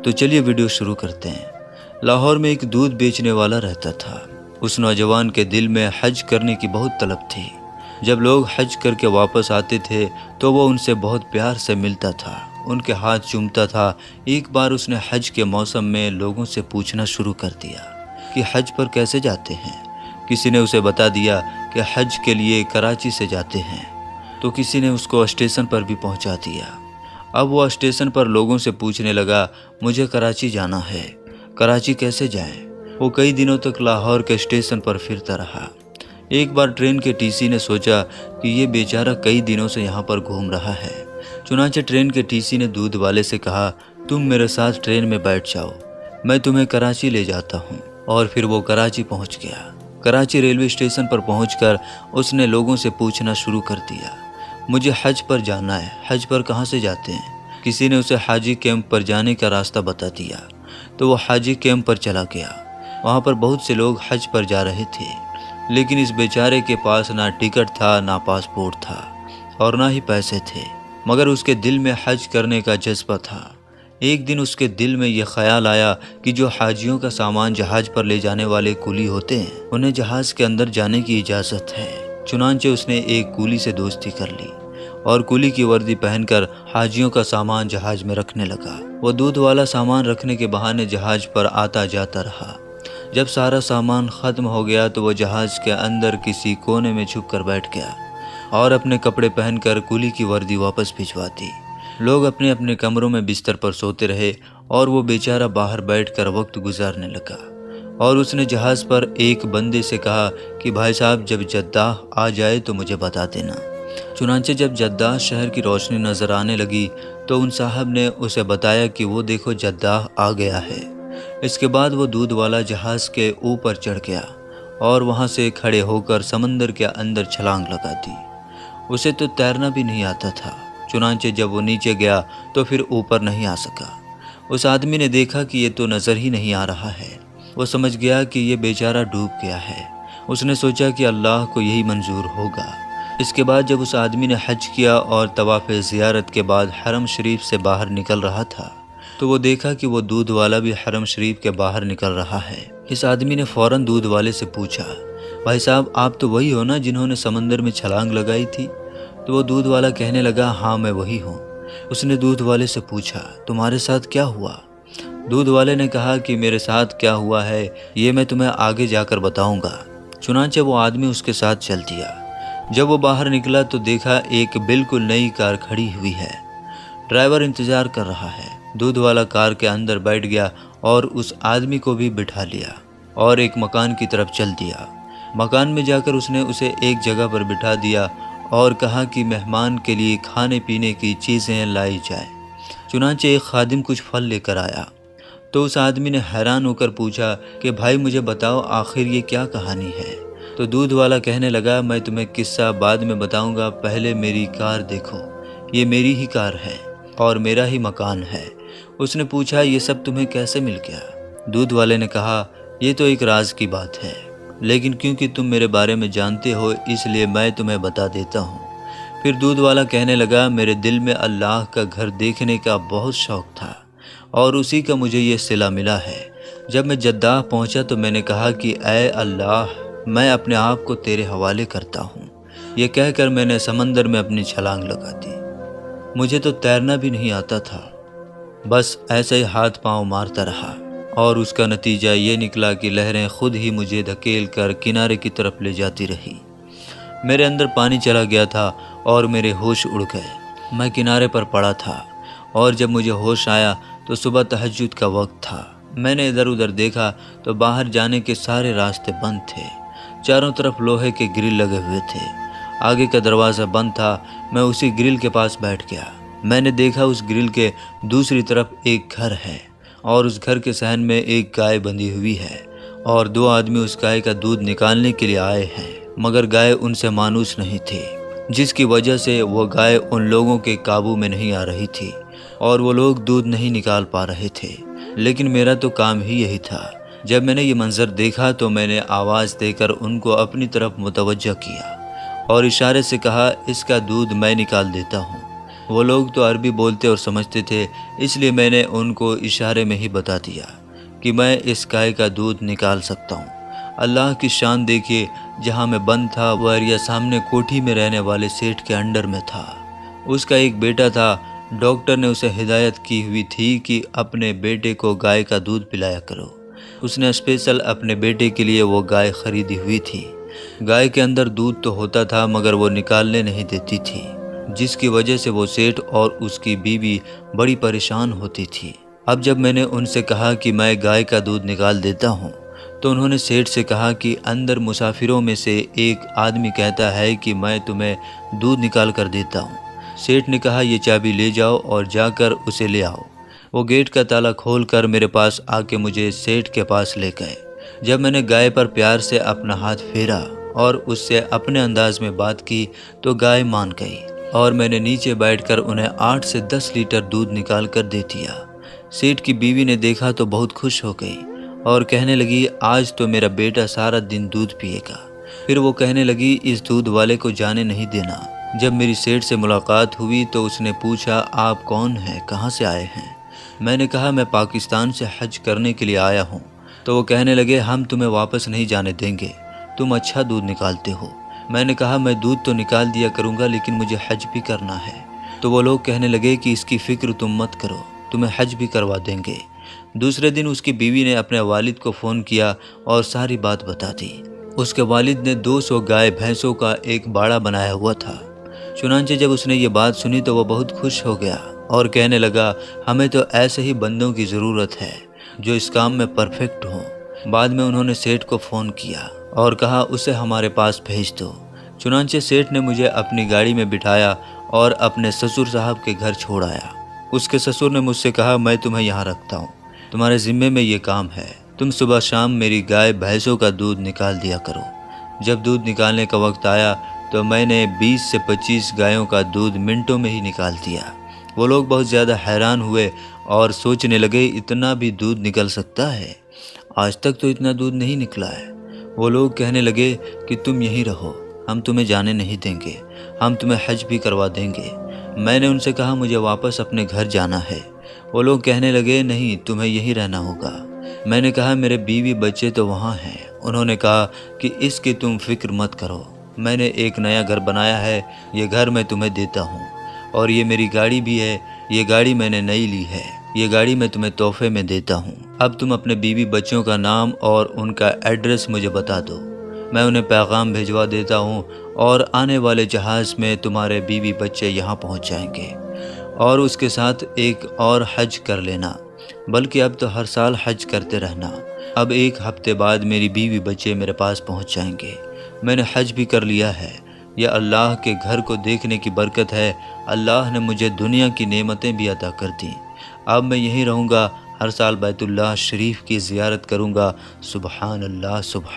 تو چلیے ویڈیو شروع کرتے ہیں۔ لاہور میں ایک دودھ بیچنے والا رہتا تھا۔ اس نوجوان کے دل میں حج کرنے کی بہت طلب تھی۔ جب لوگ حج کر کے واپس آتے تھے تو وہ ان سے بہت پیار سے ملتا تھا، ان کے ہاتھ چومتا تھا۔ ایک بار اس نے حج کے موسم میں لوگوں سے پوچھنا شروع کر دیا کہ حج پر کیسے جاتے ہیں۔ کسی نے اسے بتا دیا کہ حج کے لیے کراچی سے جاتے ہیں، تو کسی نے اس کو اسٹیشن پر بھی پہنچا دیا۔ اب وہ اسٹیشن پر لوگوں سے پوچھنے لگا، مجھے کراچی جانا ہے، کراچی کیسے جائیں؟ وہ کئی دنوں تک لاہور کے اسٹیشن پر پھرتا رہا۔ ایک بار ٹرین کے ٹی سی نے سوچا کہ یہ بیچارہ کئی دنوں سے یہاں پر گھوم رہا ہے۔ چنانچہ ٹرین کے ٹی سی نے دودھ والے سے کہا، تم میرے ساتھ ٹرین میں بیٹھ جاؤ، میں تمہیں کراچی لے جاتا ہوں۔ اور پھر وہ کراچی پہنچ گیا۔ کراچی ریلوے اسٹیشن پر پہنچ کر اس نے لوگوں سے پوچھنا شروع کر دیا، مجھے حج پر جانا ہے، حج پر کہاں سے جاتے ہیں؟ کسی نے اسے حاجی کیمپ پر جانے کا راستہ بتا دیا، تو وہ حاجی کیمپ پر چلا گیا۔ وہاں پر بہت سے لوگ حج پر جا رہے تھے، لیکن اس بیچارے کے پاس نہ ٹکٹ تھا، نہ پاسپورٹ تھا، اور نہ ہی پیسے تھے، مگر اس کے دل میں حج کرنے کا جذبہ تھا۔ ایک دن اس کے دل میں یہ خیال آیا کہ جو حاجیوں کا سامان جہاز پر لے جانے والے کولی ہوتے ہیں، انہیں جہاز کے اندر جانے کی اجازت ہے۔ چنانچہ اس نے ایک کولی سے دوستی کر لی اور کولی کی وردی پہن کر حاجیوں کا سامان جہاز میں رکھنے لگا۔ وہ دودھ والا سامان رکھنے کے بہانے جہاز پر آتا جاتا رہا۔ جب سارا سامان ختم ہو گیا تو وہ جہاز کے اندر کسی کونے میں چھپ کر بیٹھ گیا اور اپنے کپڑے پہن کر کولی کی وردی واپس بھجوا دی۔ لوگ اپنے اپنے کمروں میں بستر پر سوتے رہے اور وہ بیچارہ باہر بیٹھ کر وقت گزارنے لگا۔ اور اس نے جہاز پر ایک بندے سے کہا کہ بھائی صاحب جب جدہ آ جائے تو مجھے بتا دینا۔ چنانچہ جب جدہ شہر کی روشنی نظر آنے لگی تو ان صاحب نے اسے بتایا کہ وہ دیکھو جدہ آ گیا ہے۔ اس کے بعد وہ دودھ والا جہاز کے اوپر چڑھ گیا اور وہاں سے کھڑے ہو کر سمندر کے اندر چھلانگ لگا دی۔ اسے تو تیرنا بھی نہیں آتا تھا، چنانچہ جب وہ نیچے گیا تو پھر اوپر نہیں آ سکا۔ اس آدمی نے دیکھا کہ یہ تو نظر ہی نہیں آ رہا ہے۔ وہ سمجھ گیا کہ یہ بیچارہ ڈوب گیا ہے۔ اس نے سوچا کہ اللہ کو یہی منظور ہوگا۔ اس کے بعد جب اس آدمی نے حج کیا اور طواف زیارت کے بعد حرم شریف سے باہر نکل رہا تھا تو وہ دیکھا کہ وہ دودھ والا بھی حرم شریف کے باہر نکل رہا ہے۔ اس آدمی نے فوراً دودھ والے سے پوچھا، بھائی صاحب آپ تو وہی ہو نا جنہوں نے سمندر میں چھلانگ لگائی تھی؟ تو وہ دودھ والا کہنے لگا، ہاں میں وہی ہوں۔ اس نے دودھ والے سے پوچھا، تمہارے ساتھ کیا ہوا؟ دودھ والے نے کہا کہ میرے ساتھ کیا ہوا ہے یہ میں تمہیں آگے جا کر بتاؤں گا۔ چنانچہ وہ آدمی اس کے ساتھ چل دیا۔ جب وہ باہر نکلا تو دیکھا ایک بالکل نئی کار کھڑی ہوئی ہے۔ ڈرائیور انتظار کر رہا ہے۔ دودھ والا کار کے اندر بیٹھ گیا اور اس آدمی کو بھی بٹھا لیا اور ایک مکان کی طرف چل دیا۔ مکان میں جا کر اس نے اسے ایک جگہ پر بٹھا دیا اور کہا کہ مہمان کے لیے کھانے پینے کی چیزیں لائی جائیں۔ چنانچہ ایک خادم کچھ پھل لے کر آیا تو اس آدمی نے حیران ہو کر پوچھا کہ بھائی مجھے بتاؤ آخر یہ کیا کہانی ہے؟ تو دودھ والا کہنے لگا، میں تمہیں قصہ بعد میں بتاؤں گا، پہلے میری کار دیکھو، یہ میری ہی کار ہے اور میرا ہی مکان ہے۔ اس نے پوچھا، یہ سب تمہیں کیسے مل گیا؟ دودھ والے نے کہا، یہ تو ایک راز کی بات ہے، لیکن کیونکہ تم میرے بارے میں جانتے ہو اس لیے میں تمہیں بتا دیتا ہوں۔ پھر دودھ والا کہنے لگا، میرے دل میں اللہ کا گھر دیکھنے کا بہت شوق تھا اور اسی کا مجھے یہ صلہ ملا ہے۔ جب میں جدہ پہنچا تو میں نے کہا کہ اے اللہ، میں اپنے آپ کو تیرے حوالے کرتا ہوں۔ یہ کہہ کر میں نے سمندر میں اپنی چھلانگ لگا دی۔ مجھے تو تیرنا بھی نہیں آتا تھا، بس ایسے ہی ہاتھ پاؤں مارتا رہا اور اس کا نتیجہ یہ نکلا کہ لہریں خود ہی مجھے دھکیل کر کنارے کی طرف لے جاتی رہی۔ میرے اندر پانی چلا گیا تھا اور میرے ہوش اڑ گئے۔ میں کنارے پر پڑا تھا اور جب مجھے ہوش آیا تو صبح تہجد کا وقت تھا۔ میں نے ادھر ادھر دیکھا تو باہر جانے کے سارے راستے بند تھے۔ چاروں طرف لوہے کے گرل لگے ہوئے تھے۔ آگے کا دروازہ بند تھا۔ میں اسی گرل کے پاس بیٹھ گیا۔ میں نے دیکھا اس گرل کے دوسری طرف ایک گھر ہے اور اس گھر کے صحن میں ایک گائے بندھی ہوئی ہے اور دو آدمی اس گائے کا دودھ نکالنے کے لیے آئے ہیں، مگر گائے ان سے مانوس نہیں تھی، جس کی وجہ سے وہ گائے ان لوگوں کے قابو میں نہیں آ رہی تھی اور وہ لوگ دودھ نہیں نکال پا رہے تھے۔ لیکن میرا تو کام ہی یہی تھا۔ جب میں نے یہ منظر دیکھا تو میں نے آواز دے کر ان کو اپنی طرف متوجہ کیا اور اشارے سے کہا، اس کا دودھ میں نکال دیتا ہوں۔ وہ لوگ تو عربی بولتے اور سمجھتے تھے، اس لیے میں نے ان کو اشارے میں ہی بتا دیا کہ میں اس گائے کا دودھ نکال سکتا ہوں۔ اللہ کی شان دیکھیے، جہاں میں بند تھا وہ ایریا سامنے کوٹھی میں رہنے والے سیٹھ کے انڈر میں تھا۔ اس کا ایک بیٹا تھا۔ ڈاکٹر نے اسے ہدایت کی ہوئی تھی کہ اپنے بیٹے کو گائے کا دودھ پلایا کرو۔ اس نے اسپیشل اپنے بیٹے کے لیے وہ گائے خریدی ہوئی تھی۔ گائے کے اندر دودھ تو ہوتا تھا مگر وہ نکالنے نہیں دیتی تھی، جس کی وجہ سے وہ سیٹھ اور اس کی بیوی بڑی پریشان ہوتی تھی۔ اب جب میں نے ان سے کہا کہ میں گائے کا دودھ نکال دیتا ہوں تو انہوں نے سیٹھ سے کہا کہ اندر مسافروں میں سے ایک آدمی کہتا ہے کہ میں تمہیں دودھ نکال کر دیتا ہوں۔ سیٹھ نے کہا یہ چابی لے جاؤ اور جا کر اسے لے آؤ۔ وہ گیٹ کا تالا کھول کر میرے پاس آ کے مجھے سیٹھ کے پاس لے گئے۔ جب میں نے گائے پر پیار سے اپنا ہاتھ پھیرا اور اس سے اپنے انداز میں بات کی تو گائے مان گئی اور میں نے نیچے بیٹھ کر انہیں 8 سے 10 لیٹر دودھ نکال کر دے دیا۔ سیٹھ کی بیوی نے دیکھا تو بہت خوش ہو گئی اور کہنے لگی آج تو میرا بیٹا سارا دن دودھ پیے گا۔ پھر وہ کہنے لگی اس دودھ والے کو جانے نہیں دینا۔ جب میری سیٹھ سے ملاقات ہوئی تو اس نے پوچھا آپ کون ہیں، کہاں سے آئے ہیں؟ میں نے کہا میں پاکستان سے حج کرنے کے لیے آیا ہوں۔ تو وہ کہنے لگے ہم تمہیں واپس نہیں جانے دیں گے، تم اچھا دودھ نکالتے ہو۔ میں نے کہا میں دودھ تو نکال دیا کروں گا لیکن مجھے حج بھی کرنا ہے۔ تو وہ لوگ کہنے لگے کہ اس کی فکر تم مت کرو، تمہیں حج بھی کروا دیں گے۔ دوسرے دن اس کی بیوی نے اپنے والد کو فون کیا اور ساری بات بتا دی۔ اس کے والد نے 200 گائے بھینسوں کا ایک باڑہ بنایا ہوا تھا۔ چنانچہ جب اس نے یہ بات سنی تو وہ بہت خوش ہو گیا اور کہنے لگا ہمیں تو ایسے ہی بندوں کی ضرورت ہے جو اس کام میں پرفیکٹ ہوں۔ بعد میں انہوں نے سیٹھ کو فون کیا اور کہا اسے ہمارے پاس بھیج دو۔ چنانچہ سیٹھ نے مجھے اپنی گاڑی میں بٹھایا اور اپنے سسر صاحب کے گھر چھوڑ آیا۔ اس کے سسر نے مجھ سے کہا میں تمہیں یہاں رکھتا ہوں، تمہارے ذمے میں یہ کام ہے، تم صبح شام میری گائے بھینسوں کا دودھ نکال دیا کرو۔ جب دودھ نکالنے کا وقت آیا تو میں نے 20 سے 25 گایوں کا دودھ منٹوں میں ہی نکال دیا۔ وہ لوگ بہت زیادہ حیران ہوئے اور سوچنے لگے اتنا بھی دودھ نکل سکتا ہے، آج تک تو اتنا دودھ نہیں نکلا ہے۔ وہ لوگ کہنے لگے کہ تم یہیں رہو، ہم تمہیں جانے نہیں دیں گے، ہم تمہیں حج بھی کروا دیں گے۔ میں نے ان سے کہا مجھے واپس اپنے گھر جانا ہے۔ وہ لوگ کہنے لگے نہیں تمہیں یہیں رہنا ہوگا۔ میں نے کہا میرے بیوی بچے تو وہاں ہیں۔ انہوں نے کہا کہ اس کی تم فکر مت کرو، میں نے ایک نیا گھر بنایا ہے، یہ گھر میں تمہیں دیتا ہوں، اور یہ میری گاڑی بھی ہے، یہ گاڑی میں نے نئی لی ہے، یہ گاڑی میں تمہیں تحفے میں دیتا ہوں۔ اب تم اپنے بیوی بچوں کا نام اور ان کا ایڈریس مجھے بتا دو، میں انہیں پیغام بھیجوا دیتا ہوں اور آنے والے جہاز میں تمہارے بیوی بچے یہاں پہنچ جائیں گے، اور اس کے ساتھ ایک اور حج کر لینا، بلکہ اب تو ہر سال حج کرتے رہنا۔ اب 1 ہفتے بعد میری بیوی بچے میرے پاس پہنچ جائیں گے۔ میں نے حج بھی کر لیا ہے۔ یہ اللہ کے گھر کو دیکھنے کی برکت ہے، اللہ نے مجھے دنیا کی نعمتیں بھی عطا کر دیں۔ اب میں یہیں رہوں گا، ہر سال بیت اللہ شریف کی زیارت کروں گا۔ سبحان اللہ سبحان